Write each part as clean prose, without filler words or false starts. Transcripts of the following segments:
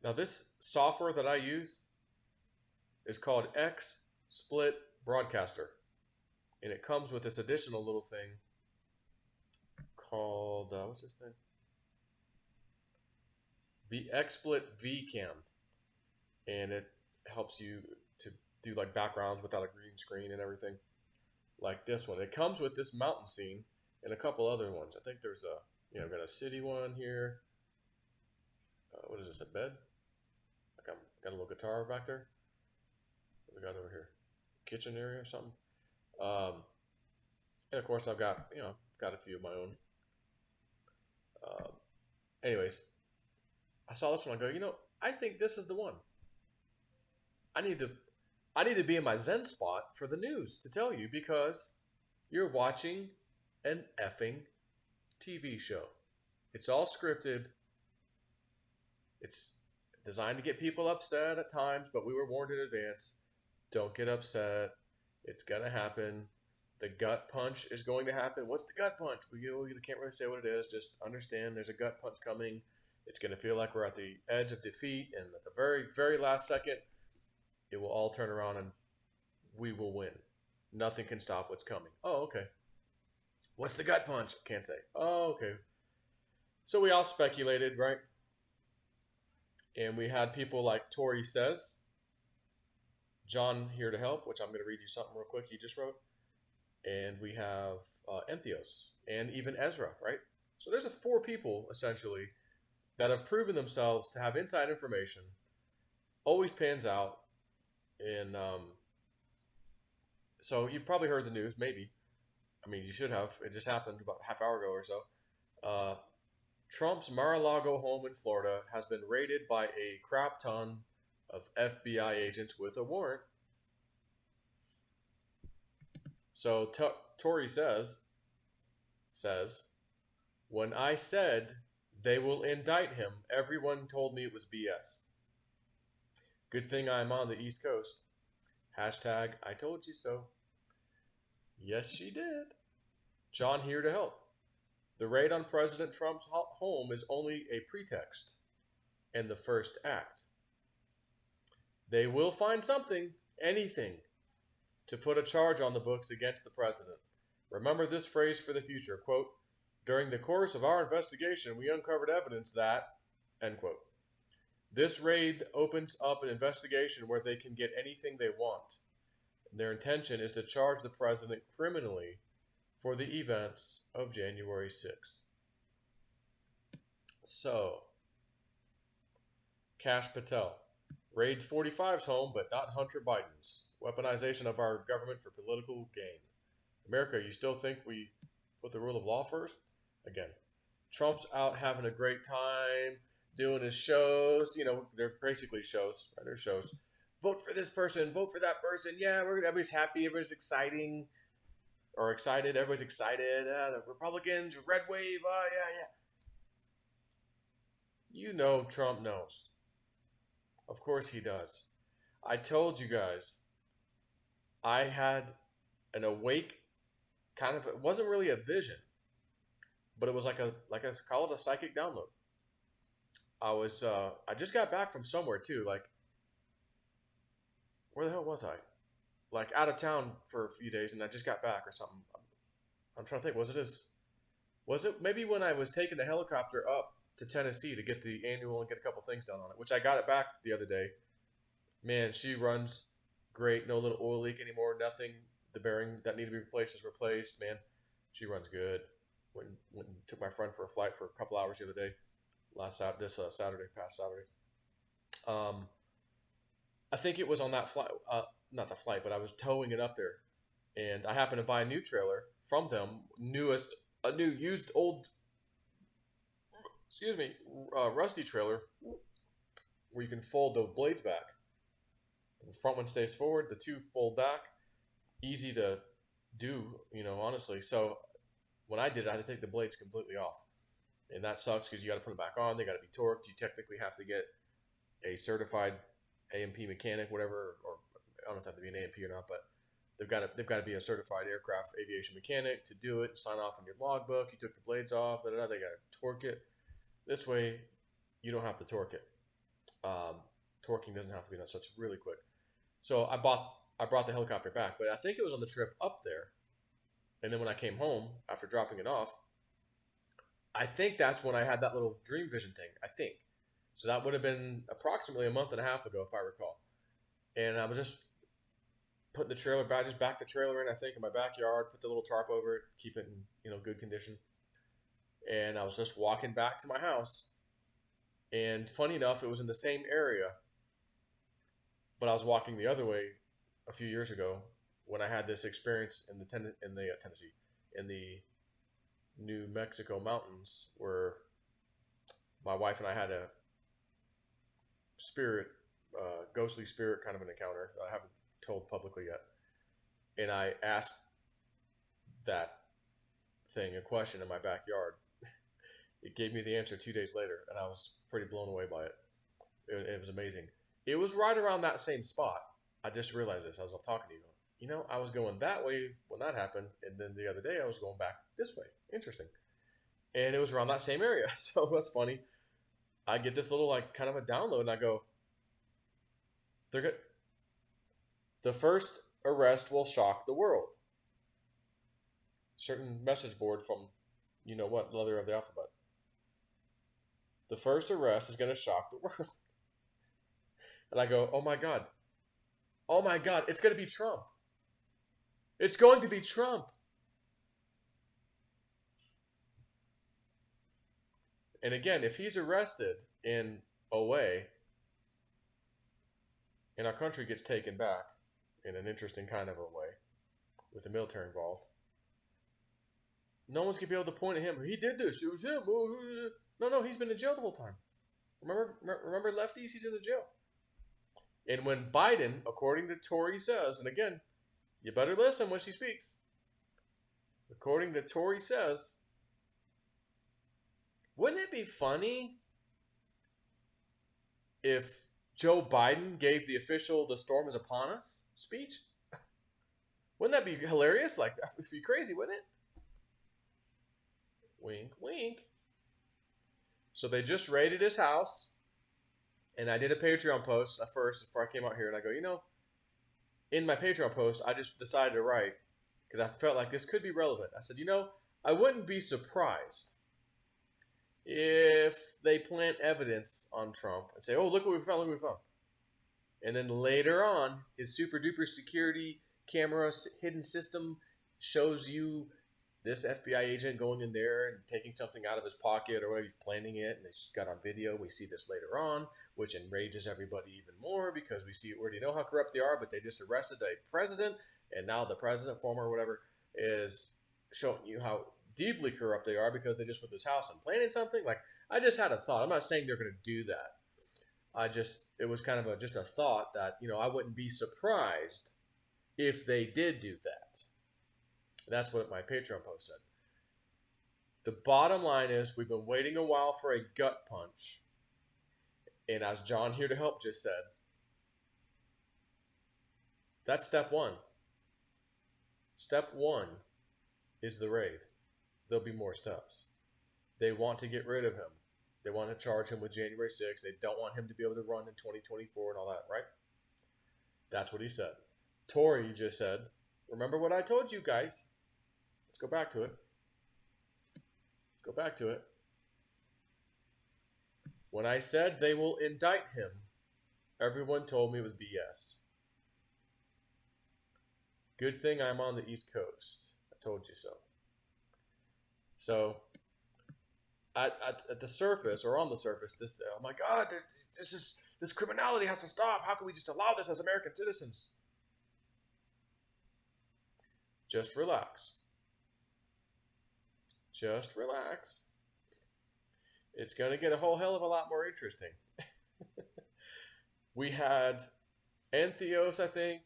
Now this software that I use is called X Split Broadcaster, and it comes with this additional little thing called what's this thing? The XSplit VCam, and it helps you to do like backgrounds without a green screen and everything. Like this one, it comes with this mountain scene and a couple other ones. I think there's got a city one here. What is this? A bed? Like I'm got a little guitar back there. What we got over here? Kitchen area or something. And of course I've got got a few of my own. Anyways, I saw this one. I go, I think this is the one. I need to be in my Zen spot for the news to tell you, because you're watching an effing TV show. It's all scripted. It's designed to get people upset at times, but we were warned in advance. Don't get upset. It's gonna happen. The gut punch is going to happen. What's the gut punch? We can't really say what it is. Just understand there's a gut punch coming. It's going to feel like we're at the edge of defeat, and at the very, very last second, it will all turn around and we will win. Nothing can stop what's coming. Oh, okay. What's the gut punch? Can't say. Oh, okay. So we all speculated, right? And we had people like Tori Says, John Here to Help, which I'm going to read you something real quick he just wrote. And we have Entheos and even Ezra, right? So there's 4 people, essentially, that have proven themselves to have inside information, always pans out. And so you probably heard the news, maybe. I mean, you should have. It just happened about a half hour ago or so. Trump's Mar-a-Lago home in Florida has been raided by a crap ton of FBI agents with a warrant. So Tori says, when I said they will indict him, everyone told me it was BS. Good thing I'm on the East Coast. Hashtag I told you so. Yes, she did. John Here to Help. The raid on President Trump's home is only a pretext and the first act. They will find something, anything, to put a charge on the books against the president. Remember this phrase for the future, quote, during the course of our investigation, we uncovered evidence that, end quote. This raid opens up an investigation where they can get anything they want. Their intention is to charge the president criminally for the events of January 6th. So, Kash Patel. Raid 45's home, but not Hunter Biden's. Weaponization of our government for political gain. America, you still think we put the rule of law first? Again, Trump's out having a great time, doing his shows. They're basically shows, right? They're shows. Vote for this person, vote for that person. Yeah, everybody's happy, everybody's excited. Everybody's excited. The Republicans, red wave. Yeah. Trump knows. Of course he does. I told you guys, I had an awake kind of, it wasn't really a vision, but it was like I call it a psychic download. I just got back from somewhere too, like, where the hell was I? Like out of town for a few days, and I just got back or something. I'm trying to think, was it maybe when I was taking the helicopter up to Tennessee to get the annual and get a couple things done on it, which I got it back the other day. Man, she runs great. No little oil leak anymore. Nothing. The bearing that needed to be replaced is replaced. Man, she runs good. Went and took my friend for a flight for a couple hours the other day. Past Saturday. I think it was on that flight. Not the flight, but I was towing it up there, and I happened to buy a new trailer from them. Rusty trailer where you can fold the blades back. The front one stays forward, the 2 fold back. Easy to do, honestly. So when I did it, I had to take the blades completely off. And that sucks because you got to put them back on. They got to be torqued. You technically have to get a certified A&P mechanic, whatever, or I don't know if that have to be an A&P or not, but they've got to be a certified aircraft aviation mechanic to do it. Sign off on your logbook. You took the blades off. They got to torque it. This way, you don't have to torque it. Um, Torquing doesn't have to be done, so it's really quick. So I brought the helicopter back, but I think it was on the trip up there, and then when I came home after dropping it off, I think that's when I had that little dream vision thing. I think so. That would have been approximately a month and a half ago, if I recall. And I was just putting the trailer back, just back the trailer in. I think in my backyard, put the little tarp over it, keep it in good condition. And I was just walking back to my house, and funny enough, it was in the same area, but I was walking the other way a few years ago when I had this experience in the Tennessee, in the New Mexico mountains, where my wife and I had a spirit, ghostly spirit kind of an encounter that I haven't told publicly yet. And I asked that thing a question in my backyard. It gave me the answer 2 days later, and I was pretty blown away by it. It was amazing. It was right around that same spot. I just realized this. I was talking to you. I was going that way when that happened, and then the other day I was going back this way. Interesting. And it was around that same area. So that's funny. I get this little kind of a download, and I go, "They're good. The first arrest will shock the world." Certain message board from, what letter of the alphabet. The first arrest is going to shock the world. And I go, oh my God, it's going to be Trump. It's going to be Trump. And again, if he's arrested in a way, and our country gets taken back in an interesting kind of a way, with the military involved, no one's going to be able to point at him. He did this. It was him. No, he's been in jail the whole time. Remember lefties? He's in the jail. And when Biden, according to Tory says, and again, you better listen when she speaks. According to Tory says, wouldn't it be funny if Joe Biden gave the official "the storm is upon us" speech? Wouldn't that be hilarious? That would be crazy, wouldn't it? Wink, wink. So they just raided his house, and I did a Patreon post at first before I came out here, and I go, in my Patreon post, I just decided to write, because I felt like this could be relevant. I said, I wouldn't be surprised if they plant evidence on Trump and say, oh, look what we found, And then later on, his super duper security camera hidden system shows you this FBI agent going in there and taking something out of his pocket or whatever, planting it, and it's got on video. We see this later on, which enrages everybody even more because we already know how corrupt they are, but they just arrested a president, and now the president, former or whatever, is showing you how deeply corrupt they are because they just went to his house and planted something. I just had a thought. I'm not saying they're going to do that. It was kind of just a thought that, I wouldn't be surprised if they did do that. That's what my Patreon post said. The bottom line is we've been waiting a while for a gut punch. And as John here to help just said, that's step one. Step one is the raid. There'll be more steps. They want to get rid of him. They want to charge him with January 6th. They don't want him to be able to run in 2024 and all that, right? That's what he said. Tory just said, remember what I told you guys. Let's go back to it. When I said they will indict him, everyone told me it was BS. Good thing I'm on the East Coast. I told you so. So, at the surface, or on the surface, oh my God, this criminality has to stop. How can we just allow this as American citizens? Just relax. Just relax. It's going to get a whole hell of a lot more interesting. We had Antheos, I think,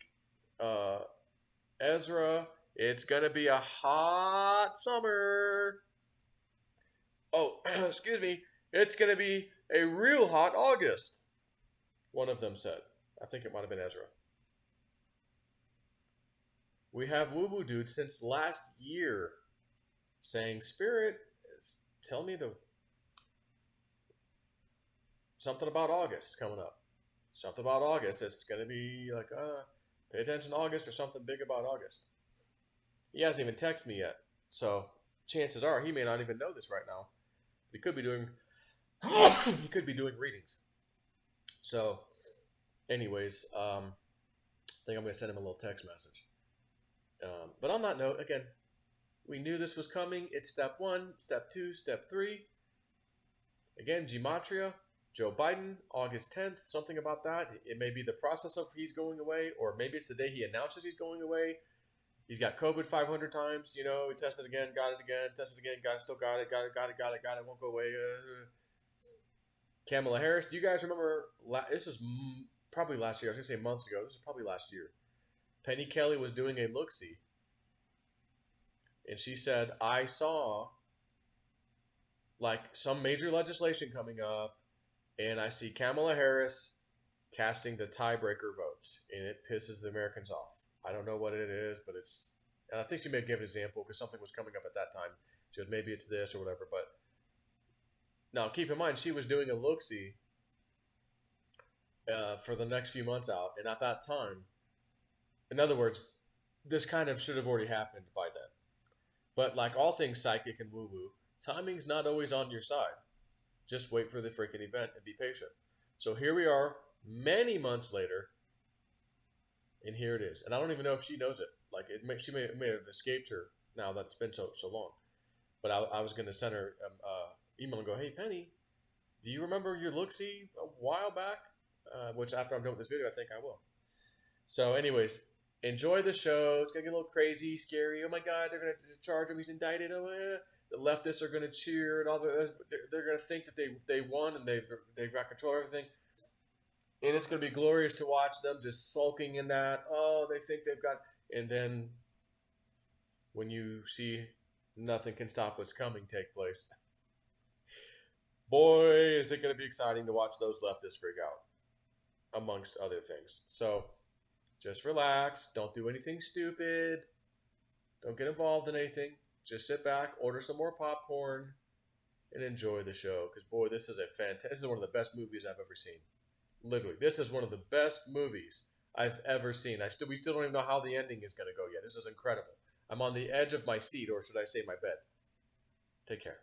Ezra. It's going to be a hot summer. Oh, excuse me. It's going to be a real hot August, one of them said. I think it might have been Ezra. We have Woo Woo Dude since last year saying, Spirit, tell me to something about August coming up. Something about August. It's going to be like, pay attention to August or something big about August. He hasn't even texted me yet. So chances are he may not even know this right now. He could be doing he could be doing readings. So, anyways, I think I'm going to send him a little text message. But on that note, again, we knew this was coming. It's step 1, step 2, step 3. Again, Gematria, Joe Biden, August 10th, something about that. It may be the process of he's going away, or maybe it's the day he announces he's going away. He's got COVID 500 times, he tested again, got it again, tested again, still got it, won't go away. Kamala Harris, do you guys remember, this is probably last year, I was going to say months ago, this is probably last year. Penny Kelly was doing a look-see, and she said, I saw like some major legislation coming up, and I see Kamala Harris casting the tiebreaker vote, and it pisses the Americans off. I don't know what it is, but it's, and I think she may give an example because something was coming up at that time. She goes, maybe it's this or whatever, but now keep in mind, she was doing a look-see for the next few months out, and at that time, in other words, this kind of should have already happened by then. But like all things psychic and woo-woo, timing's not always on your side. Just wait for the freaking event and be patient. So here we are, many months later, and here it is. And I don't even know if she knows it. Like she may have escaped her now that it's been so long. But I was going to send her email and go, hey Penny, do you remember your look-see a while back? Which after I'm done with this video, I think I will. So anyways, enjoy the show. It's going to get a little crazy, scary. Oh my God, they're going to charge him. He's indicted. Oh, the leftists are going to cheer, and all they're going to think that they won and they've got control of everything. And it's going to be glorious to watch them just sulking in that. Oh, they think they've got. And then when you see nothing can stop what's coming take place, boy, is it going to be exciting to watch those leftists freak out, amongst other things. So just relax. Don't do anything stupid. Don't get involved in anything. Just sit back, order some more popcorn, and enjoy the show. Because, boy, this is this is one of the best movies I've ever seen. Literally, this is one of the best movies I've ever seen. We still don't even know how the ending is going to go yet. This is incredible. I'm on the edge of my seat, or should I say my bed. Take care.